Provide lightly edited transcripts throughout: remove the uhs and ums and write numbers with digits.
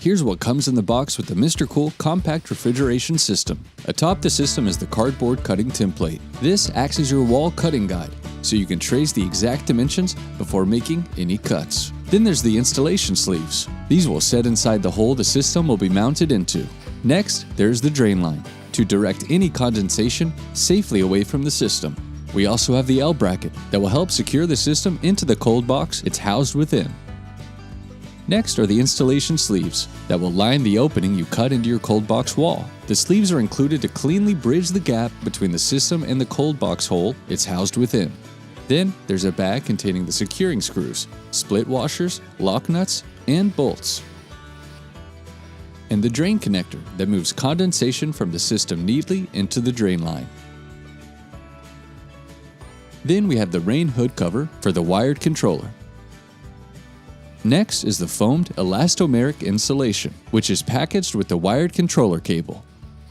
Here's what comes in the box with the MRCOOL Compact Refrigeration System. Atop the system is the cardboard cutting template. This acts as your wall cutting guide, so you can trace the exact dimensions before making any cuts. Then there's the installation sleeves. These will set inside the hole the system will be mounted into. Next, there's the drain line, to direct any condensation safely away from the system. We also have the L bracket that will help secure the system into the cold box it's housed within. Next are the installation sleeves that will line the opening you cut into your cold box wall. The sleeves are included to cleanly bridge the gap between the system and the cold box hole it's housed within. Then there's a bag containing the securing screws, split washers, lock nuts, and bolts. And the drain connector that moves condensation from the system neatly into the drain line. Then we have the rain hood cover for the wired controller. Next is the foamed elastomeric insulation, which is packaged with the wired controller cable.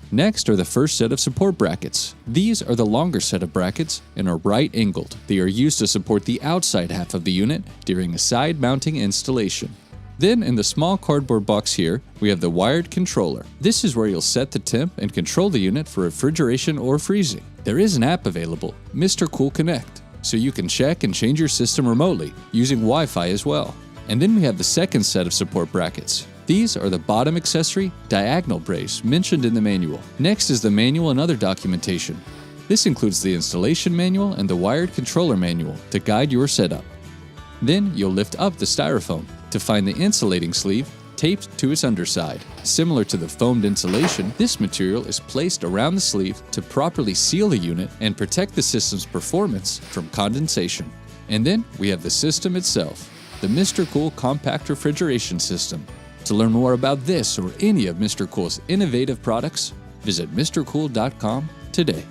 Next are the first set of support brackets. These are the longer set of brackets and are right-angled. They are used to support the outside half of the unit during a side mounting installation. Then in the small cardboard box here, we have the wired controller. This is where you'll set the temp and control the unit for refrigeration or freezing. There is an app available, MRCOOL Connect, so you can check and change your system remotely using Wi-Fi as well. And then we have the second set of support brackets. These are the bottom accessory diagonal brace mentioned in the manual. Next is the manual and other documentation. This includes the installation manual and the wired controller manual to guide your setup. Then you'll lift up the styrofoam to find the insulating sleeve taped to its underside. Similar to the foamed insulation, this material is placed around the sleeve to properly seal the unit and protect the system's performance from condensation. And then we have the system itself, the MRCOOL Compact Refrigeration System. To learn more about this or any of MRCOOL's innovative products, visit MRCOOL.com today.